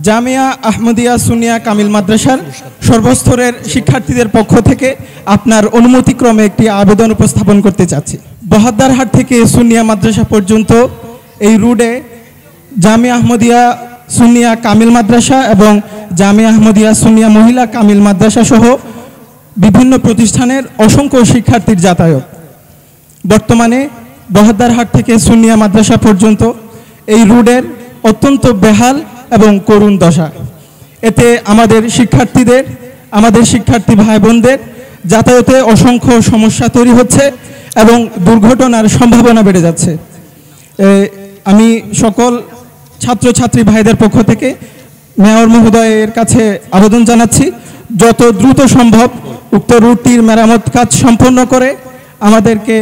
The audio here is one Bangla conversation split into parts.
জামিয়া আহমদিয়া সুন্নিয়া কামিল মাদ্রাসার সর্বস্তরের শিক্ষার্থীদের পক্ষ থেকে আপনার অনুমতিক্রমে একটি আবেদন উপস্থাপন করতে চাচ্ছি। বহাদ্দারহাট থেকে সুন্নিয়া মাদ্রাসা পর্যন্ত এই রুটে জামিয়া আহমদিয়া সুন্নিয়া কামিল মাদ্রাসা এবং জামিয়া আহমদিয়া সুন্নিয়া মহিলা কামিল মাদ্রাসা সহ বিভিন্ন প্রতিষ্ঠানের অসংখ্য শিক্ষার্থীর যাতায়াত। বর্তমানে বহাদ্দারহাট থেকে সুন্নিয়া মাদ্রাসা পর্যন্ত এই রুটের অত্যন্ত বেহাল এবং করুণ দশা। এতে আমাদের শিক্ষার্থী ভাই বোনদের যাতায়াতে অসংখ্য সমস্যা তৈরি হচ্ছে এবং দুর্ঘটনার সম্ভাবনা বেড়ে যাচ্ছে। আমি সকল ছাত্রছাত্রী ভাইদের পক্ষ থেকে মেয়র মহোদয়ের কাছে আবেদন জানাচ্ছি, যত দ্রুত সম্ভব উক্ত রুটটির মেরামত কাজ সম্পন্ন করে আমাদেরকে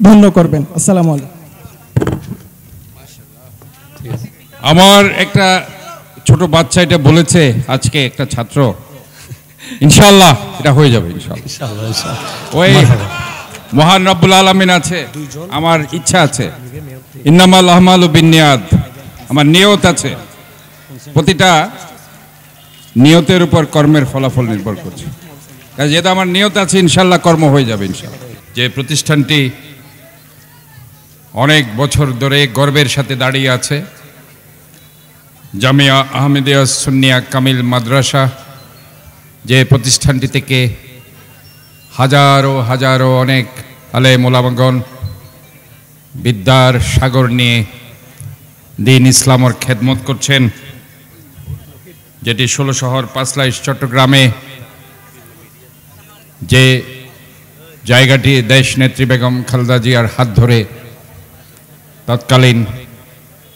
ধন্য করবেন। আসসালামু আলাইকুম। আমার একটা ছোট বাচ্চা এটা বলেছে আজকে, একটা ছাত্র, ইনশাআল্লাহ এটা হয়ে যাবে ইনশাআল্লাহ। ওই মহান রব্বুল আলামিন আছে, আমার ইচ্ছা আছে, ইন্নামাল আহমালু বিন্নিয়াত, আমার নিয়ত আছে। প্রতিটা নিয়তের উপর কর্মের ফলাফল নির্ভর করছে। যেহেতু আমার নিয়ত আছে, ইনশাআল্লাহ কর্ম হয়ে যাবে ইনশাআল্লাহ। যে প্রতিষ্ঠানটি অনেক বছর ধরে গর্বের সাথে দাঁড়িয়ে আছে, জামিয়া আহমদিয়া সুন্নিয়া কামিল মাদ্রাসা, যে প্রতিষ্ঠানটি থেকে হাজারো হাজারো অনেক আলেম ওলামাগণ বিদ্যার সাগর নিয়ে দিন ইসলামের খেদমত করছেন, যেটি 16 শহর 5 লাইশ চট্টগ্রামে, যে জায়গাটি দেশ নেত্রী বেগম খালেদা জিয়ার হাত ধরে তৎকালীন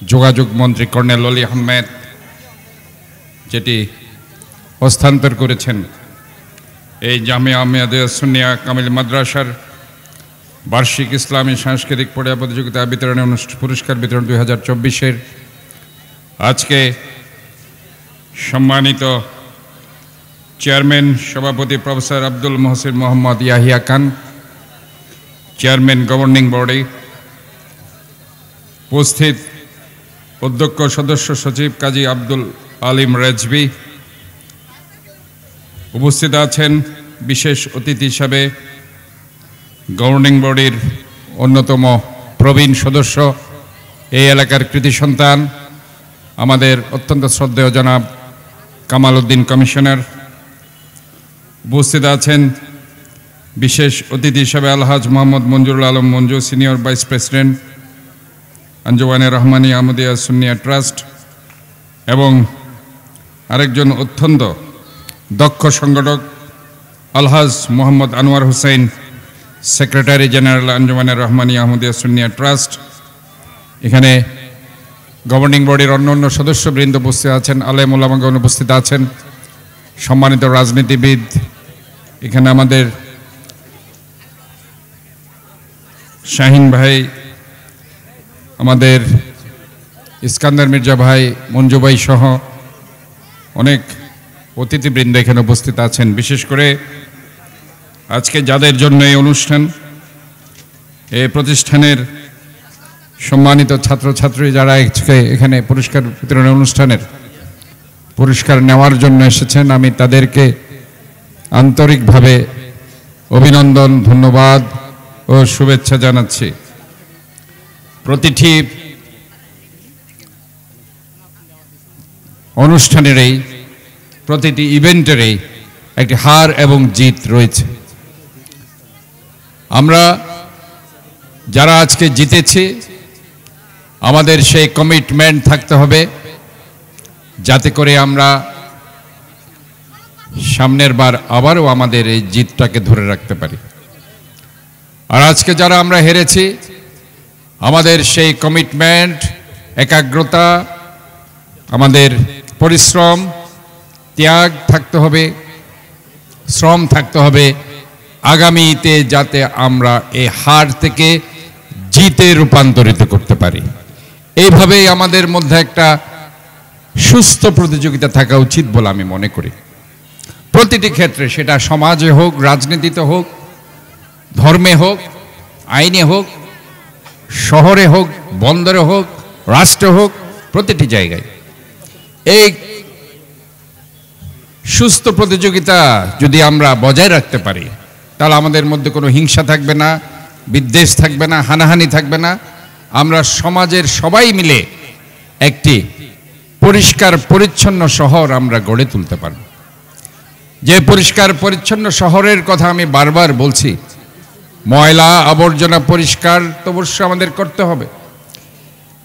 যোগাযোগ মন্ত্রী কর্নেল অলি আহমেদ যেটি হস্তান্তর করেছেন। এই জামিয়া আহমদিয়া সুন্নিয়া কামিল মাদ্রাসার বার্ষিক ইসলামী সাংস্কৃতিক পড়িয়া প্রতিযোগিতা বিতরণে পুরস্কার বিতরণ 2024-এর আজকে সম্মানিত চেয়ারম্যান সভাপতি professor Abdul Mohsin Mohammad Yahya Khan, chairman governing body, উপস্থিত অধ্যক্ষ সদস্য সচিব কাজী আব্দুল আলিম রেজভি, উপস্থিত আছেন বিশেষ অতিথি হিসাবে গভর্নিং বডির অন্যতম প্রবীণ সদস্য, এই এলাকার কৃতি সন্তান, আমাদের অত্যন্ত শ্রদ্ধেয় জনাব কামাল উদ্দিন কমিশনার। উপস্থিত আছেন বিশেষ অতিথি হিসাবে Alhaj Mohammad Manjurul Alam Manju, senior vice president Anjumane Rahmani Ahmadia Sunnia Trust, এবং আরেকজন অত্যন্ত দক্ষ সংগঠক Alhaj Mohammad Anwar Hossain, secretary general Anjumane Rahmani Ahmadia Sunnia Trust. এখানে গভর্নিং বডির অন্যান্য সদস্যবৃন্দ উপস্থিত আছেন, আলেম ওলামাগণ উপস্থিত আছেন, সম্মানিত রাজনীতিবিদ, এখানে আমাদের শাহিন ভাই, আমাদের ইস্কান্দার মির্জা ভাই, মঞ্জু ভাই সহ অনেক অতিথিবৃন্দ এখানে উপস্থিত আছেন। বিশেষ করে আজকে যাদের জন্য এই অনুষ্ঠান, এই প্রতিষ্ঠানের সম্মানিত ছাত্রছাত্রী যারা এখানে পুরস্কার বিতরণের অনুষ্ঠানের পুরস্কার নেওয়ার জন্য এসেছেন, আমি তাদেরকে আন্তরিকভাবে অভিনন্দন, ধন্যবাদ ও শুভেচ্ছা জানাচ্ছি। প্রতিটি অনুষ্ঠানেরই, প্রতিটি ইভেন্টেরই একটি হার এবং জিত রয়েছে। আমরা যারা আজকে জিতেছি, আমাদের সেই কমিটমেন্ট থাকতে হবে যাতে করে আমরা সামনের বার আবারও আমাদের এই জিতটাকে ধরে রাখতে পারি। আর আজকে যারা আমরা হেরেছি, আমাদের সেই কমিটমেন্ট, একাগ্রতা, আমাদের পরিশ্রম, ত্যাগ থাকতে হবে, শ্রম থাকতে হবে, আগামীতে যাতে আমরা এই হার থেকে জিতে রূপান্তরিত করতে পারি। এইভাবেই আমাদের মধ্যে একটা সুস্থ প্রতিযোগিতা থাকা উচিত বলে আমি মনে করি। প্রতিটি ক্ষেত্রে, সেটা সমাজে হোক, রাজনীতিতে হোক, ধর্মে হোক, আইনে হোক, শহরে হোক, বন্দরে হোক, রাষ্ট্রে হোক, প্রতিটি জায়গায় এই সুস্থ প্রতিযোগিতা যদি আমরা বজায় রাখতে পারি, তাহলে আমাদের মধ্যে কোনো হিংসা থাকবে না, বিদ্বেষ থাকবে না, হানাহানি থাকবে না। আমরা সমাজের সবাই মিলে একটি পরিষ্কার পরিচ্ছন্ন শহর আমরা গড়ে তুলতে পারব। যে পরিষ্কার পরিচ্ছন্ন শহরের কথা আমি বারবার বলছি, ময়লা আবর্জনা পরিষ্কার তো অবশ্যই আমাদের করতে হবে।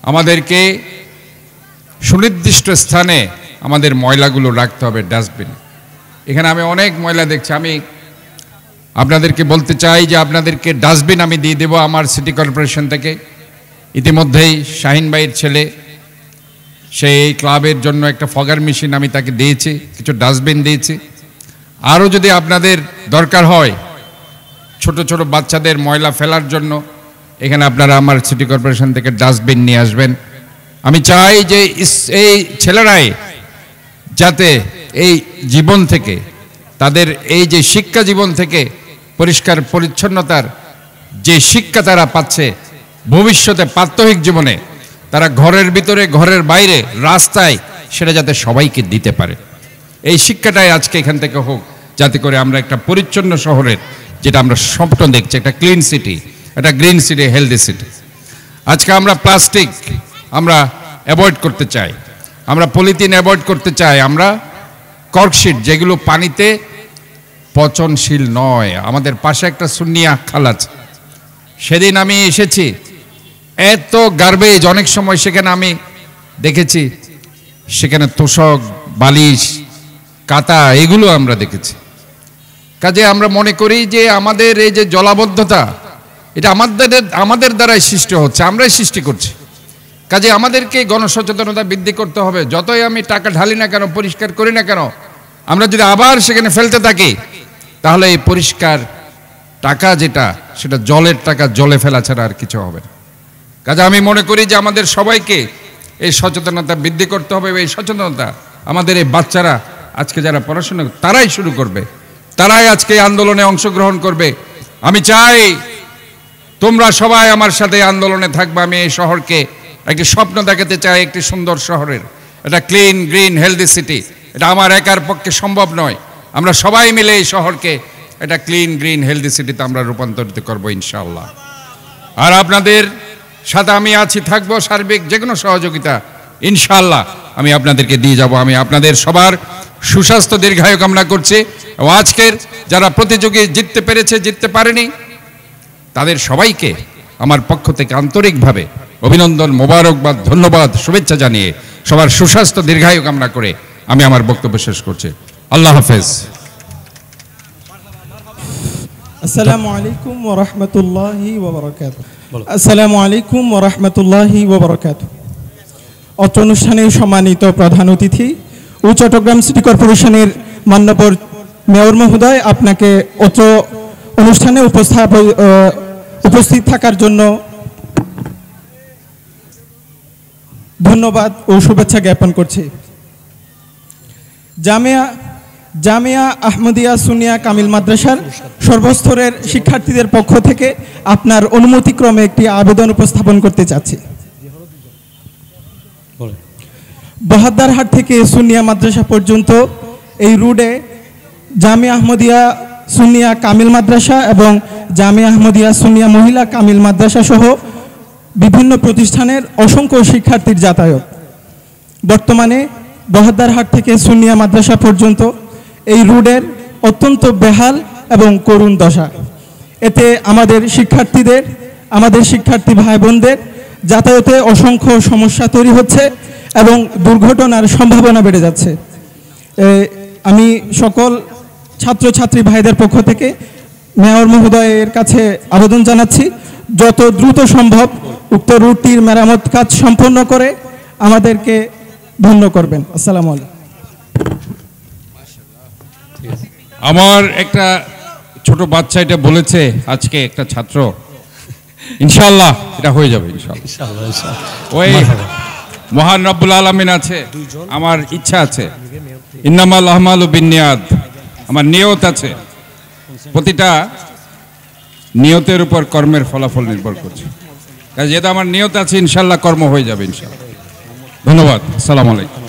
আমাদেরকে সুনির্দিষ্ট স্থানে আমাদের ময়লাগুলো রাখতে হবে, ডাস্টবিনে। এখানে আমি অনেক ময়লা দেখছি। আমি আপনাদেরকে বলতে চাই যে আপনাদেরকে ডাস্টবিন আমি দিয়ে দেব আমার সিটি কর্পোরেশন থেকে। ইতিমধ্যেই শাহিন ভাইয়ের ছেলে সেই ক্লাবের জন্য একটা ফগার মেশিন আমি তাকে দিয়েছি, কিছু ডাস্টবিন দিয়েছি। আরও যদি আপনাদের দরকার হয় ছোট ছোট বাচ্চাদের ময়লা ফেলার জন্য, এখানে আপনারা আমার সিটি কর্পোরেশন থেকে ডাস্টবিন নিয়ে আসবেন। আমি চাই যে এই ছেলেরাই যাতে এই জীবন থেকে, তাদের এই যে শিক্ষা জীবন থেকে পরিষ্কার পরিচ্ছন্নতার যে শিক্ষা তারা পাচ্ছে, ভবিষ্যতে প্রাত্যহিক জীবনে তারা ঘরের ভিতরে, ঘরের বাইরে, রাস্তায় সেটা যাতে সবাইকে দিতে পারে। এই শিক্ষাটাই আজকে এখান থেকে হোক, যাতে করে আমরা একটা পরিচ্ছন্ন শহরের, যেটা আমরা স্বপ্ন দেখছি, একটা ক্লিন সিটি, একটা গ্রিন সিটি, হেলদি সিটি। আজকে আমরা প্লাস্টিক আমরা অ্যাভয়েড করতে চাই, আমরা পলিথিন অ্যাভয়েড করতে চাই, আমরা কর্কশিট যেগুলো পানিতে পচনশীল নয়। আমাদের পাশে একটা সুন্নিয়া খাল আছে, সেদিন আমি এসেছি, এত গার্বেজ, অনেক সময় সেখানে আমি দেখেছি সেখানে তোষক, বালিশ, কাতা, এগুলো আমরা দেখেছি। কাজে আমরা মনে করি যে আমাদের এই যে জলাবদ্ধতা, এটা আমাদের দ্বারাই সৃষ্টি হচ্ছে, আমরাই সৃষ্টি করছি। কাজে আমাদেরকে গণসচেতনতা বৃদ্ধি করতে হবে। যতই আমি টাকা ঢালি না কেন, পরিষ্কার করি না কেন, আমরা যদি আবার সেখানে ফেলতে থাকি, তাহলে এই পরিষ্কার টাকা যেটা, সেটা জলের টাকা জলে ফেলা ছাড়া আর কিছু হবে না। কাজে আমি মনে করি যে আমাদের সবাইকে এই সচেতনতা বৃদ্ধি করতে হবে। এই সচেতনতা আমাদের এই বাচ্চারা আজকে যারা পড়াশোনা, তারাই শুরু করবে, তারাই আজকে এই আন্দোলনে অংশগ্রহণ করবে। আমি চাই তোমরা সবাই আমার সাথে আন্দোলনে থাকবে। আমি এই শহরকে একটি স্বপ্ন দেখাতে চাই, একটি সুন্দর শহরের, এটা ক্লিন, গ্রিন, হেলদি সিটি। এটা আমার একার পক্ষে সম্ভব নয়। আমরা সবাই মিলে এই শহরকে এটা ক্লিন, গ্রিন, হেলদি সিটিতে আমরা রূপান্তরিত করবো ইনশাআল্লাহ। আর আপনাদের সাথে আমি আছি, থাকবো, সার্বিক যে কোনো সহযোগিতা ইনশাআল্লাহ আমি আপনাদেরকে দিয়ে যাব। আমি আপনাদের সবার সুস্বাস্থ্য, দীর্ঘায়ু কামনা করছি। এবং আজকের যারা প্রতিযোগী জিততে পেরেছে, জিততে পারেনি, তাদের সবাইকে আমার পক্ষ থেকে আন্তরিকভাবে অভিনন্দন, মোবারকবাদ, ধন্যবাদ, শুভেচ্ছা জানিয়ে সবার সুস্বাস্থ্য, দীর্ঘায়ু কামনা করে আমি আমার বক্তব্য শেষ করছি। আল্লাহ হাফেজ। আসসালামু আলাইকুম ওয়া রাহমাতুল্লাহি ওয়া বারাকাতুহু। আসসালামু আলাইকুম ওয়া রাহমাতুল্লাহি ওয়া বারাকাতুহু। অত্র অনুষ্ঠানের সম্মানিত প্রধান অতিথি ও চট্টগ্রাম সিটি কর্পোরেশনের মাননীয় মেয়র মহোদয়, আপনাকে অত্র অনুষ্ঠানে উপস্থিত থাকার জন্য ধন্যবাদ ও শুভেচ্ছা জ্ঞাপন করছি। জামিয়া আহমদিয়া সুন্নিয়া কামিল মাদ্রাসার সর্বস্তরের শিক্ষার্থীদের পক্ষ থেকে আপনার অনুমতিক্রমে একটি আবেদন উপস্থাপন করতে চাচ্ছি। বহাদ্দারহাট থেকে সুন্নিয়া মাদ্রাসা পর্যন্ত এই রুটে জামিয়া আহমদিয়া সুন্নিয়া কামিল মাদ্রাসা এবং জামিয়া আহমদিয়া সুন্নিয়া মহিলা কামিল মাদ্রাসা সহ বিভিন্ন প্রতিষ্ঠানের অসংখ্য শিক্ষার্থীর যাতায়াত। বর্তমানে বহাদ্দারহাট থেকে সুন্নিয়া মাদ্রাসা পর্যন্ত এই রুটের অত্যন্ত বেহাল এবং করুণ দশা। এতে আমাদের শিক্ষার্থী ভাই বোনদের যাতায়াতে অসংখ্য সমস্যা তৈরি হচ্ছে এবং দুর্ঘটনার সম্ভাবনা বেড়ে যাচ্ছে। আমি সকল ছাত্রছাত্রী ভাইদের পক্ষ থেকে মেয়র মহোদয়ের কাছে আবেদন জানাচ্ছি, যত দ্রুত সম্ভব উক্ত রুটটির মেরামত কাজ সম্পন্ন করে আমাদেরকে ধন্য করবেন। আসসালামু আলাইকুম। আমার একটা ছোট বাচ্চা এটা বলেছে আজকে, একটা ছাত্র, ইনশাআল্লাহ এটা হয়ে যাবে ইনশাআল্লাহ। ওই মহান রব্বুল আলামিন আছে, আমার ইচ্ছা আছে, ইন্নামাল আহমালু বিন্নিয়াত, আমার নিয়ত আছে। প্রতিটা নিয়তের উপর কর্মের ফলাফল নির্ভর করছে। যেহেতু আমার নিয়ত আছে, ইনশাআল্লাহ কর্ম হয়ে যাবে ইনশাআল্লাহ। ধন্যবাদ। আসসালামু আলাইকুম।